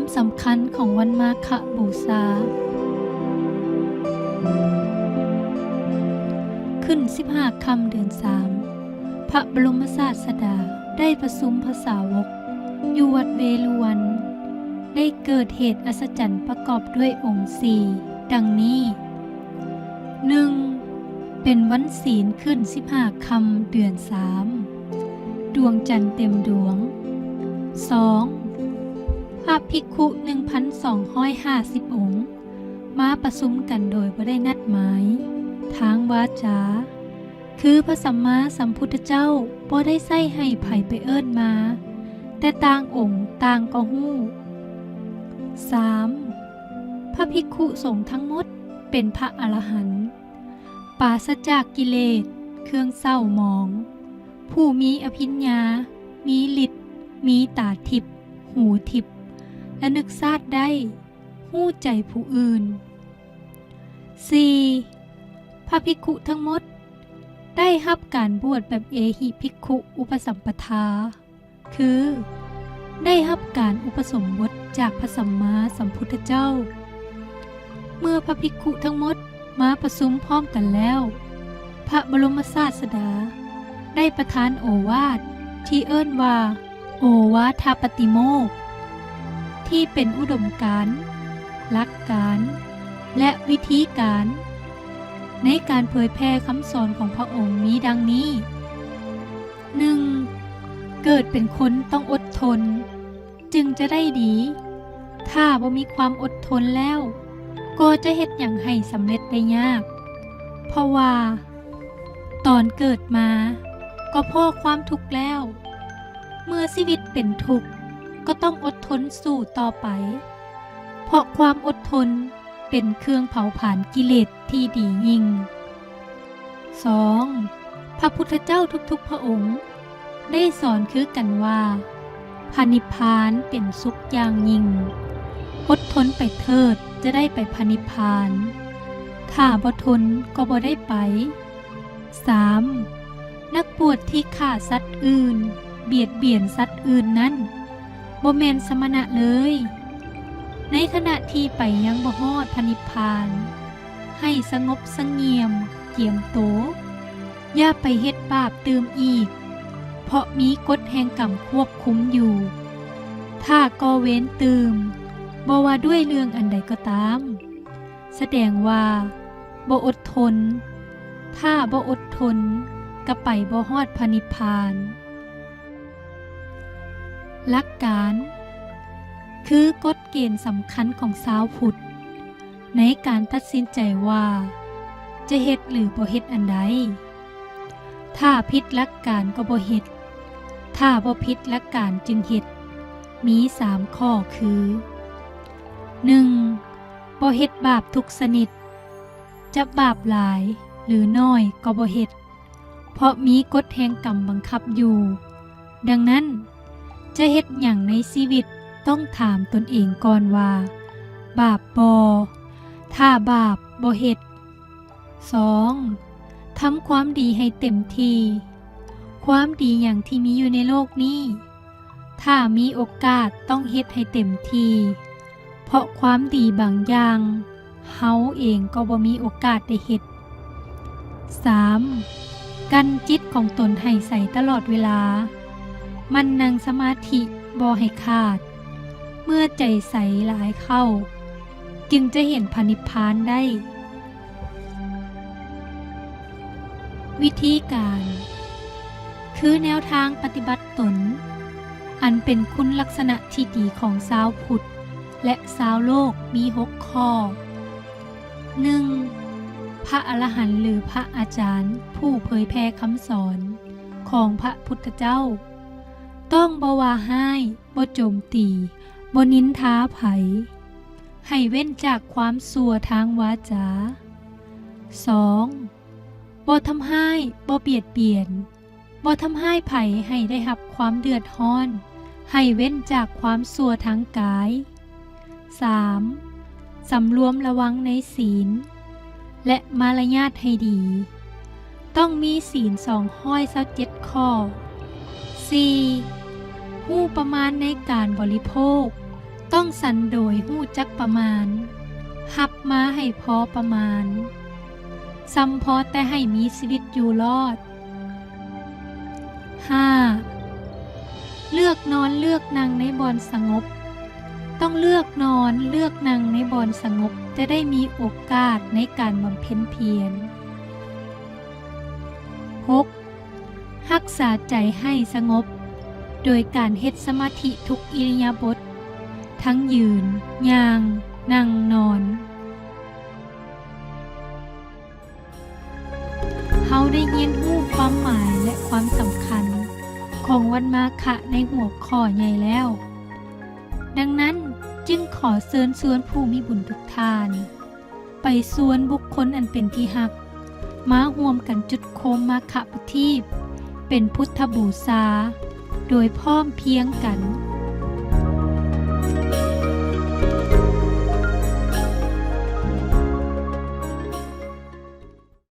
ความสำคัญของวันมาฆบูชาขึ้น15 ค่ำเดือน 3พระบรมศาสดาได้ประชุมพระสาวกอยู่วัดเวฬุวันได้เกิดเหตุอัศจรรย์ประกอบด้วยองค์4ดังนี้ 1. เป็นวันศีลขึ้น15 ค่ำเดือน 3ดวงจันทร์เต็มดวง 2. พระภิกขุ 1,250 องค์มาประชุมกันโดยบ่ได้นัดหมายทางวาจาคือพระสัมมาสัมพุทธเจ้าบ่ได้ใส่ให้ไผไปเอิ้นมาแต่ต่างองค์ต่างก็ฮู้ 3. พระภิกขุสงฆ์ทั้งหมดเป็นพระอรหันต์ปราศจากกิเลสเครื่องเศร้าหมองผู้มีอภิญญามีฤทธิ์มีตาทิพย์หูทิพย์และนึกชาติได้หู้ใจผู้อื่น 4. พระภิกขุทั้งหมดได้รับการบวชแบบเอหิภิกขุอุปสัมปทาคือได้รับการอุปสมบทจากพระสัมมาสัมพุทธเจ้าเมื่อพระภิกขุทั้งหมดมาประชุมพร้อมกันแล้วพระบรมศาสดาได้ประทานโอวาทที่เอิ้นว่าโอวาทปฏิโมกข์ที่เป็นอุดมการณ์หลักการและวิธีการในการเผยแพร่คำสอนของพระองค์มีดังนี้ 1. เกิดเป็นคนต้องอดทนจึงจะได้ดีถ้าบ่มีความอดทนแล้วก็จะเฮ็ดหยังให้สำเร็จได้ยากเพราะว่าตอนเกิดมาก็เพราะความทุกข์แล้วเมื่อชีวิตเป็นทุกข์ก็ต้องอดทนสู้ต่อไปเพราะความอดทนเป็นเครื่องเผาผลาญกิเลสที่ดียิ่ง 2. พระพุทธเจ้าทุกๆพระองค์ได้สอนคือกันว่าพระนิพพานเป็นสุขอย่างยิ่งอดทนไปเถิดจะได้ไปพระนิพพานถ้าบ่ทนก็บ่ได้ไป 3. นักบวชที่ฆ่าสัตว์อื่นเบียดเบียนสัตว์อื่นนั้นบ่แม่นสมณะเลยในขณะที่ไปยังบ่ฮอดพระนิพพานให้สงบเสงี่ยมเจียมโตอย่าไปเฮ็ดบาปตื่มอีกเพราะมีกฎแห่งกรรมควบคุมอยู่ถ้าก่อเว้นตื่มบ่ว่าด้วยเรื่องอันใดก็ตามแสดงว่าบ่อดทนถ้าบ่อดทนก็ไปบ่ฮอดพระนิพพานหลักการคือกฎเกณฑ์สำคัญของชาวพุทธในการตัดสินใจว่าจะเฮ็ดหรือบ่เฮ็ดอันใดถ้าผิดหลักการก็บ่เฮ็ดถ้าบ่ผิดหลักการจึงเฮ็ดมี3ข้อคือ 1. บ่เฮ็ดบาปทุกชนิดจะบาปหลายหรือน้อยก็บ่เฮ็ดเพราะมีกฎแห่งกรรมบังคับอยู่ดังนั้นจะเฮ็ดหยังในชีวิตต้องถามตนเองก่อนว่าบาปบ่ถ้าบาปบ่เฮ็ด 2. ทำความดีให้เต็มที่ความดีอย่างที่มีอยู่ในโลกนี้ถ้ามีโอกาสต้องเฮ็ดให้เต็มที่เพราะความดีบางอย่างเฮาเองก็บ่มีโอกาสได้เฮ็ด 3. กันจิตของตนให้ใสตลอดเวลามันนั่งสมาธิบ่ให้ขาดเมื่อใจใสหลายเข้าจึงจะเห็นพระนิพพานได้ วิธีการคือแนวทางปฏิบัติตนอันเป็นคุณลักษณะที่ดีของชาวพุทธและชาวโลกมี6ข้อ 1. พระอรหันต์หรือพระอาจารย์ผู้เผยแผ่คำสอนของพระพุทธเจ้าต้องบ่ว่าร้ายบ่โจมตีบ่นินทาไผให้เว้นจากความชั่วทางวาจา 2. บ่ทำร้ายบ่เบียดเบียนบ่ทำร้ายไผให้ได้รับความเดือดร้อนให้เว้นจากความชั่วทางกาย 3. สำรวมระวังในศีลและมารยาทให้ดีต้องมีศีล227 ข้อ 4. ฮู้ประมาณในการบริโภค ต้องสันโดยหู้จักประมาณหับมาให้พอประมาณซ้ำพอแต่ให้มีชีวิตอยู่รอด 5. เลือกนอนเลือกนั่งในบอนสงบต้องเลือกนอนเลือกนั่งในบอนสงบจะได้มีโอกาสในการบำเพ็ญเพียร 6. รักษาใจให้สงบโดยการเฮ็ดสมาธิทุกอิริยาบถทั้งยืนย่างนั่งนอนเฮาได้ยินรู้ความหมายและความสำคัญของวันมาฆะในหัวข้อใหญ่แล้ว ดังนั้นจึงขอเชิญชวนผู้มีบุญทุกท่านไปชวนบุคคลอันเป็นที่ฮักมาร่วมกันจุดโคมมาฆะประทีปเป็นพุทธบูชาโดยพร้อมเพรียงกัน